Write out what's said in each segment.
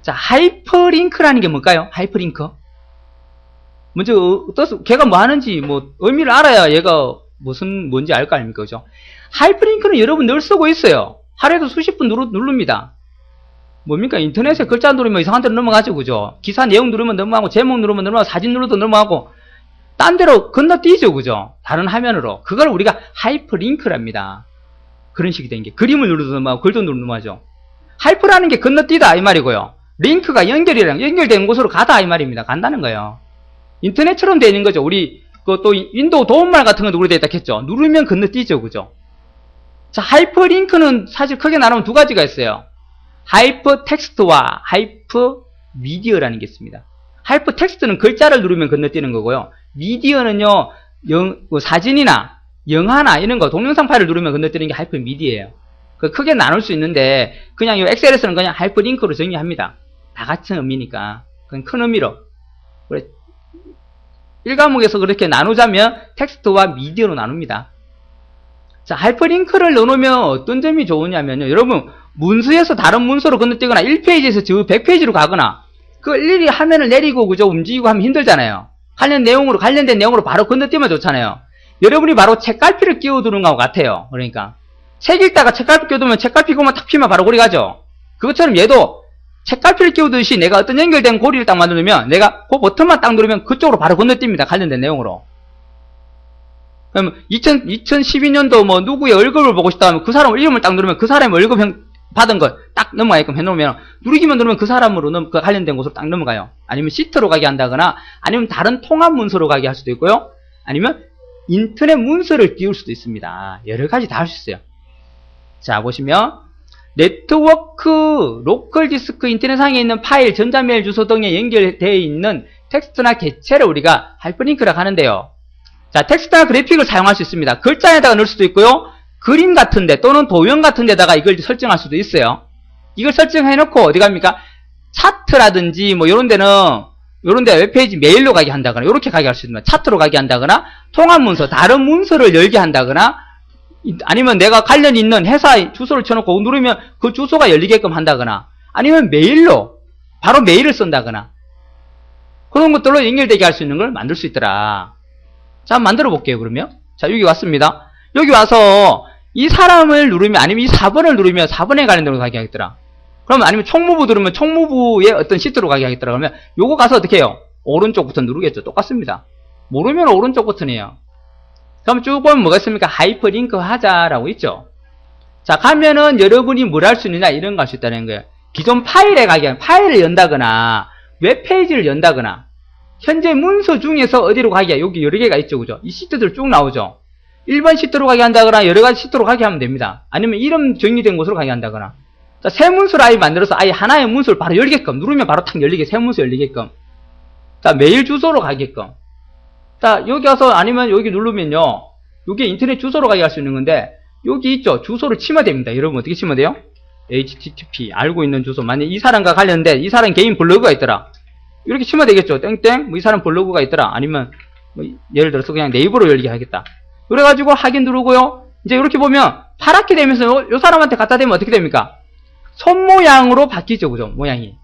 자, 하이퍼링크라는 게 뭘까요? 하이퍼링크. 먼저, 걔가 뭐 하는지, 뭐, 의미를 알아야 얘가 뭔지 알 거 아닙니까? 그죠? 하이퍼링크는 여러분 늘 쓰고 있어요. 하루에도 수십 분 누릅니다. 뭡니까? 인터넷에 글자 누르면 이상한 데로 넘어가죠. 그죠? 기사 내용 누르면 넘어가고, 제목 누르면 넘어가고, 사진 눌러도 넘어가고, 딴 데로 건너뛰죠. 그죠? 다른 화면으로. 그걸 우리가 하이퍼링크랍니다. 그런 식이 된 게. 그림을 누르도 넘어가고, 글도 누르도 넘어가죠. 하이퍼라는 게 건너뛰다, 이 말이고요. 링크가 연결된 곳으로 가다, 이 말입니다. 간다는 거예요. 인터넷처럼 되어 있는 거죠. 우리, 또, 윈도우 도움말 같은 거 누르다 했죠. 누르면 건너뛰죠. 그죠? 자, 하이퍼링크는 사실 크게 나누면 두 가지가 있어요. 하이퍼텍스트와 하이퍼미디어라는 게 있습니다. 하이퍼텍스트는 글자를 누르면 건너뛰는 거고요. 미디어는요, 사진이나 영화나 이런 거, 동영상 파일을 누르면 건너뛰는 게 하이퍼미디어예요. 크게 나눌 수 있는데, 그냥 이 엑셀에서는 그냥 하이퍼링크로 정의합니다. 다 같은 의미니까. 그건 큰 의미로. 그래, 1과목에서 그렇게 나누자면 텍스트와 미디어로 나눕니다. 자, 하이퍼링크를 넣어놓으면 어떤 점이 좋으냐면요. 여러분, 문서에서 다른 문서로 건너뛰거나 1페이지에서 저 100페이지로 가거나, 그 일일이 화면을 내리고, 그죠? 움직이고 하면 힘들잖아요. 관련된 내용으로 바로 건너뛰면 좋잖아요. 여러분이 바로 책갈피를 끼워두는 거하고 같아요. 그러니까. 책 읽다가 책갈피 끼워두면 책갈피고만 탁 피면 바로 고리 가죠. 그것처럼 얘도 책갈피를 끼우듯이 내가 어떤 연결된 고리를 딱 만들면 내가 그 버튼만 딱 누르면 그쪽으로 바로 건너뜁니다. 관련된 내용으로. 그러면 2012년도 뭐 누구의 월급을 보고 싶다 하면 그 사람 이름을 딱 누르면 그 사람의 월급 받은 거 딱 넘어가게끔 해놓으면 누르기만 누르면 그 사람으로 그 관련된 곳으로 딱 넘어가요. 아니면 시트로 가게 한다거나 아니면 다른 통합 문서로 가게 할 수도 있고요. 아니면 인터넷 문서를 띄울 수도 있습니다. 여러 가지 다 할 수 있어요. 자, 보시면 네트워크, 로컬 디스크, 인터넷상에 있는 파일, 전자메일 주소 등에 연결되어 있는 텍스트나 객체를 우리가 하이퍼링크라고 하는데요. 자, 텍스트나 그래픽을 사용할 수 있습니다. 글자에다가 넣을 수도 있고요. 그림 같은데 또는 도형 같은 데다가 이걸 설정할 수도 있어요. 이걸 설정해놓고 어디 갑니까? 차트라든지 뭐 요런 데 웹페이지 메일로 가게 한다거나 요렇게 가게 할 수 있습니다. 차트로 가게 한다거나 통합 문서, 다른 문서를 열게 한다거나 아니면 내가 관련 있는 회사 주소를 쳐놓고 누르면 그 주소가 열리게끔 한다거나 아니면 메일로 바로 메일을 쓴다거나 그런 것들로 연결되게 할 수 있는 걸 만들 수 있더라. 자, 한번 만들어 볼게요. 그러면 자, 여기 왔습니다. 여기 와서 이 사람을 누르면 아니면 이 4번을 누르면 4번에 관련된 거 가게 하겠더라. 그러면 아니면 총무부 누르면 총무부의 어떤 시트로 가게 하겠더라. 그러면 요거 가서 어떻게 해요? 오른쪽 버튼 누르겠죠. 똑같습니다. 모르면 오른쪽 버튼이에요. 그럼 쭉 보면 뭐가 있습니까? 하이퍼링크 하자라고 있죠. 자, 가면은 여러분이 뭘 할 수 있느냐 이런 거 할 수 있다는 거예요. 기존 파일에 가게 하면 파일을 연다거나 웹페이지를 연다거나 현재 문서 중에서 어디로 가게 여기 여러 개가 있죠. 그죠? 이 시트들 쭉 나오죠. 1번 시트로 가게 한다거나 여러 가지 시트로 가게 하면 됩니다. 아니면 이름 정리된 곳으로 가게 한다거나. 자, 새 문서를 아예 만들어서 아예 하나의 문서를 바로 열게끔 누르면 바로 탁 열리게 새 문서 열리게끔. 자, 메일 주소로 가게끔. 자, 여기 와서 아니면 여기 누르면요. 여기 인터넷 주소로 가게 할 수 있는 건데 여기 있죠. 주소를 치면 됩니다. 여러분 어떻게 치면 돼요? http 알고 있는 주소. 만약 이 사람과 관련된 이 사람 개인 블로그가 있더라. 이렇게 치면 되겠죠. 땡땡 뭐 이 사람 블로그가 있더라. 아니면 뭐 예를 들어서 그냥 네이버로 열게 하겠다. 그래가지고 확인 누르고요. 이제 이렇게 보면 파랗게 되면서 요 사람한테 갖다 대면 어떻게 됩니까? 손 모양으로 바뀌죠. 그죠? 모양이.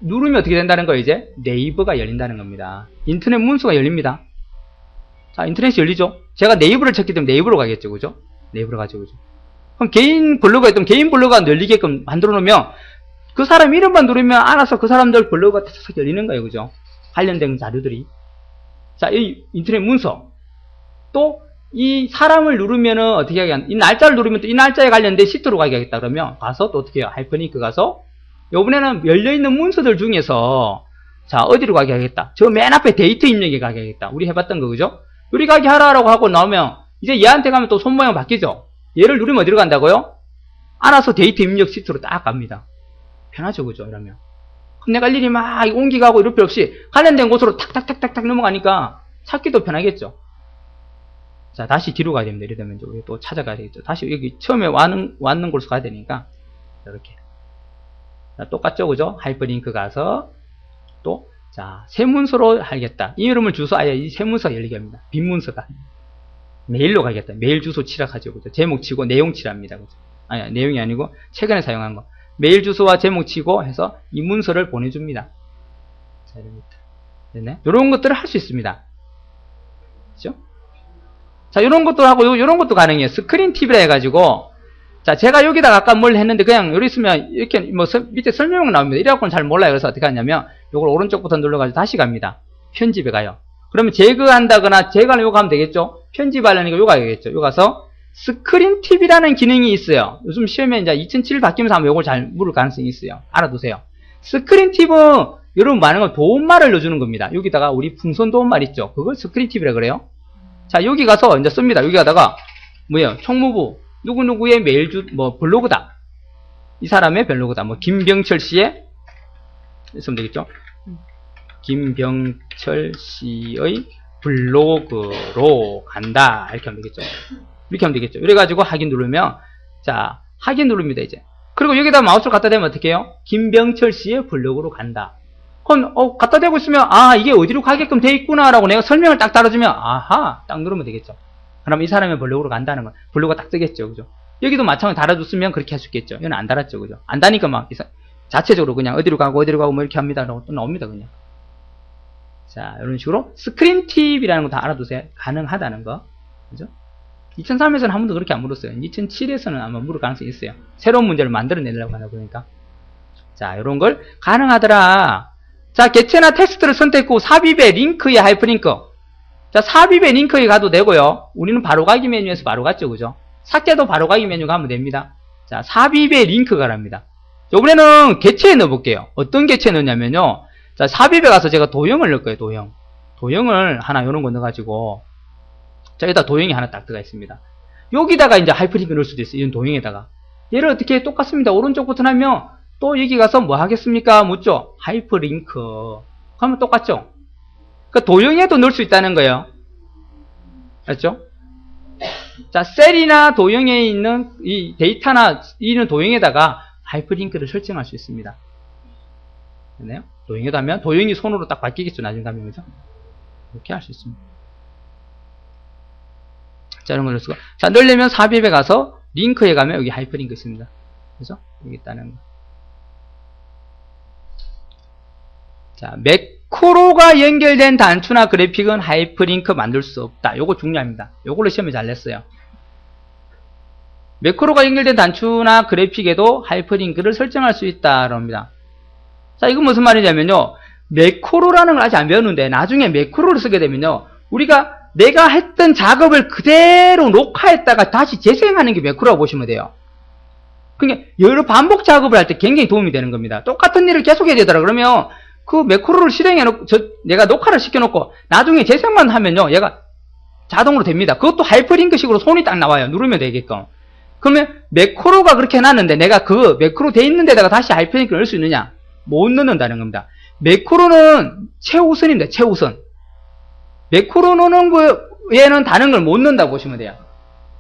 누르면 어떻게 된다는 거예요? 이제 네이버가 열린다는 겁니다. 인터넷 문서가 열립니다. 자, 인터넷이 열리죠? 제가 네이버를 쳤기 때문에 네이버로 가겠죠. 그죠? 네이버로 가죠. 그죠? 그럼 개인 블로그가 있다면 개인 블로그가 열리게끔 만들어 놓으면 그 사람 이름만 누르면 알아서 그 사람들 블로그가 탁탁 열리는 거예요. 그죠? 관련된 자료들이. 자, 이 인터넷 문서. 또 이 사람을 누르면은 어떻게 하게 이 날짜를 누르면 또 이 날짜에 관련된 시트로 가게 하겠다 그러면 가서 또 어떻게 해요? 하이퍼링크 가서 요번에는 열려있는 문서들 중에서 자, 어디로 가게 하겠다? 저 맨 앞에 데이트 입력에 가게 하겠다. 우리 해봤던 거, 그죠? 요리 가게 하라고 하고 나오면 이제 얘한테 가면 또 손모양 바뀌죠? 얘를 누르면 어디로 간다고요? 알아서 데이트 입력 시트로 딱 갑니다. 편하죠, 그죠? 이러면. 그럼 내가 일일이 막 옮기가고 이럴 필요 없이 관련된 곳으로 탁탁탁탁탁 넘어가니까 찾기도 편하겠죠? 자, 다시 뒤로 가야 됩니다. 이러면 이제 우리 또 찾아가야 되겠죠. 다시 여기 처음에 왔는 곳으로 가야 되니까 이렇게. 자, 똑같죠, 그죠? 하이퍼링크 가서 또 자, 새 문서로 하겠다. 이 이름을 주소 아예 이 새 문서가 열리게 합니다. 빈 문서가 메일로 가겠다. 메일 주소 치락하죠, 그죠? 제목 치고 내용 칠합니다, 그죠? 아니 내용이 아니고 최근에 사용한 거. 메일 주소와 제목 치고 해서 이 문서를 보내줍니다. 자, 됐네. 이런 것들을 할 수 있습니다. 그죠? 자, 이런 것도 하고, 이런 것도 가능해요. 스크린 팁이라 해가지고, 자, 제가 여기다가 아까 뭘 했는데, 그냥 여기 있으면, 이렇게, 밑에 설명이 나옵니다. 이래갖고는 잘 몰라요. 그래서 어떻게 하냐면, 요걸 오른쪽부터 눌러가지고 다시 갑니다. 편집에 가요. 그러면 제거한다거나, 제거는 요거 하면 되겠죠? 편집하려니까 요거 하겠죠? 요거 가서, 스크린 팁이라는 기능이 있어요. 요즘 시험에 이제 2007 바뀌면서 아마 요걸 잘 물을 가능성이 있어요. 알아두세요. 스크린 팁은, 여러분 많은 건 도움말을 넣어주는 겁니다. 여기다가 우리 풍선 도움말 있죠? 그걸 스크린 팁이라 그래요. 자, 여기 가서 이제 씁니다. 여기 가다가, 뭐예요? 총무부, 누구누구의 메일 블로그다. 이 사람의 블로그다. 김병철 씨의, 쓰면 되겠죠? 김병철 씨의 블로그로 간다. 이렇게 하면 되겠죠? 이렇게 하면 되겠죠? 이래가지고 확인 누르면, 자, 확인 누릅니다, 이제. 그리고 여기다 마우스를 갖다 대면 어떻게 해요? 김병철 씨의 블로그로 간다. 그럼, 갖다 대고 있으면, 이게 어디로 가게끔 돼 있구나라고 내가 설명을 딱 달아주면, 아하, 딱 누르면 되겠죠. 그럼 이 사람의 블로그로 간다는 건, 블로그가 딱 뜨겠죠, 그죠? 여기도 마찬가지로 달아줬으면 그렇게 할 수 있겠죠. 이건 안 달았죠, 그죠? 안 다니까 막, 자체적으로 그냥 어디로 가고 이렇게 합니다. 라고 또 나옵니다, 그냥. 자, 이런 식으로 스크린 팁이라는 거 다 알아두세요. 가능하다는 거. 그죠? 2003에서는 한 번도 그렇게 안 물었어요. 2007에서는 아마 물을 가능성이 있어요. 새로운 문제를 만들어내려고 하다 보니까. 자, 이런 걸 가능하더라. 자, 개체나 텍스트를 선택 후 삽입의 링크에 하이퍼링크. 자, 삽입의 링크에 가도 되고요. 우리는 바로가기 메뉴에서 바로 갔죠, 그죠? 삭제도 바로가기 메뉴 가면 됩니다. 자, 삽입의 링크가 랍니다. 이번에는 개체에 넣어볼게요. 어떤 개체에 넣냐면요. 자, 삽입에 가서 제가 도형을 넣을 거예요, 도형. 도형을 하나 이런 거 넣어가지고. 자, 여기다 도형이 하나 딱 들어가 있습니다. 여기다가 이제 하이퍼링크 넣을 수도 있어요. 이런 도형에다가. 얘를 어떻게 해? 똑같습니다. 오른쪽 버튼 하면 또 여기 가서 뭐 하겠습니까? 묻죠? 하이퍼링크. 하면 똑같죠? 그 도형에도 넣을 수 있다는 거예요. 알죠? 자, 셀이나 도형에 있는 이 데이터나 이런 도형에다가 하이퍼링크를 설정할 수 있습니다. 됐나요? 도형에다 하면 도형이 손으로 딱 바뀌겠죠. 나중에 가면, 그죠? 이렇게 할 수 있습니다. 자, 이런 걸 넣을 수가. 자, 넣으려면 삽입에 가서 링크에 가면 여기 하이퍼링크 있습니다. 그죠? 여기 있다는 거. 자, 매크로가 연결된 단추나 그래픽은 하이퍼링크 만들 수 없다. 요거 중요합니다. 요걸로 시험에 잘 냈어요. 매크로가 연결된 단추나 그래픽에도 하이퍼링크를 설정할 수 있다. 그럽니다. 자, 이건 무슨 말이냐면요. 매크로라는 걸 아직 안 배웠는데 나중에 매크로를 쓰게 되면요. 우리가 내가 했던 작업을 그대로 녹화했다가 다시 재생하는 게 매크로라고 보시면 돼요. 그러니까 여러 반복 작업을 할 때 굉장히 도움이 되는 겁니다. 똑같은 일을 계속 해야 되더라. 그러면 그 매크로를 실행해놓고, 내가 녹화를 시켜놓고, 나중에 재생만 하면요, 얘가 자동으로 됩니다. 그것도 하이퍼링크식으로 손이 딱 나와요. 누르면 되게끔. 그러면 매크로가 그렇게 해놨는데, 내가 그 매크로 돼 있는 데다가 다시 하이퍼링크를 넣을 수 있느냐? 못 넣는다는 겁니다. 매크로는 최우선입니다. 최우선. 매크로 넣는 거에는 다른 걸 못 넣는다고 보시면 돼요.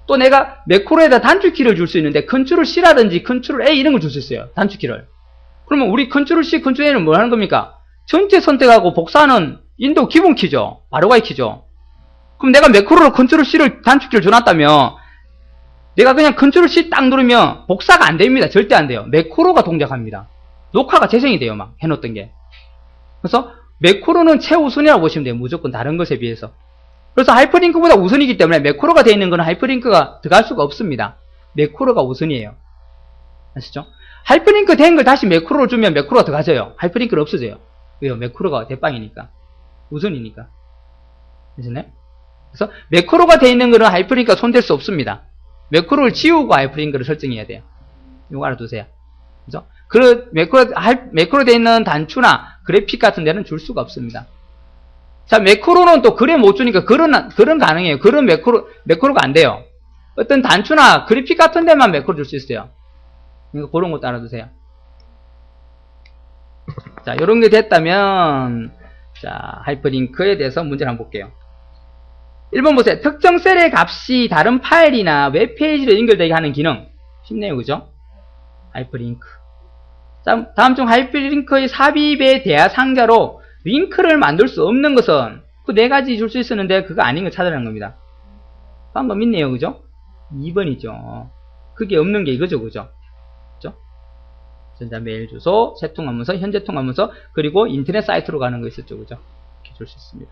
또 내가 매크로에다 단축키를 줄 수 있는데, 컨트롤 C라든지 컨트롤 A 이런 걸 줄 수 있어요. 단축키를. 그러면 우리 컨트롤 C, 컨트롤 A는 뭘 하는 겁니까? 전체 선택하고 복사하는 인도 기본 키죠. 바로가기 키죠. 그럼 내가 매크로로 컨트롤 C를 단축키를 줘놨다면 내가 그냥 컨트롤 C 딱 누르면 복사가 안 됩니다. 절대 안 돼요. 매크로가 동작합니다. 녹화가 재생이 돼요. 막 해놓던 게. 그래서 매크로는 최우선이라고 보시면 돼요. 무조건 다른 것에 비해서. 그래서 하이퍼링크보다 우선이기 때문에 매크로가 되어 있는 건 하이퍼링크가 들어갈 수가 없습니다. 매크로가 우선이에요. 아시죠? 하이퍼링크 된 걸 다시 매크로를 주면 매크로가 들어가져요. 하이퍼링크는 없어져요. 왜요? 매크로가 대빵이니까. 우선이니까. 아시나요? 그래서 매크로가 되어 있는 거는 하이퍼링크가 손댈 수 없습니다. 매크로를 지우고 하이퍼링크를 설정해야 돼요. 이거 알아두세요. 그죠? 매크로 되어 있는 단추나 그래픽 같은 데는 줄 수가 없습니다. 자, 매크로는 또 그래 못 주니까 그런 가능해요. 그런 매크로가 안 돼요. 어떤 단추나 그래픽 같은 데만 매크로 줄 수 있어요. 그러니까 그런 것도 알아두세요. 자, 요런 게 됐다면, 자, 하이퍼링크에 대해서 문제를 한번 볼게요. 1번 보세요. 특정 셀의 값이 다른 파일이나 웹페이지로 연결되게 하는 기능. 쉽네요, 그죠? 하이퍼링크. 자, 다음 중 하이퍼링크의 삽입에 대하 상자로 링크를 만들 수 없는 것은 그 네 가지 줄 수 있었는데 그거 아닌 걸 찾으라는 겁니다. 방법 있네요, 그죠? 2번이죠. 그게 없는 게 이거죠, 그죠? 그죠? 전자메일 주소, 새 통화문서, 현재 통화문서, 그리고 인터넷 사이트로 가는 거 있었죠. 그죠? 이렇게 줄 수 있습니다.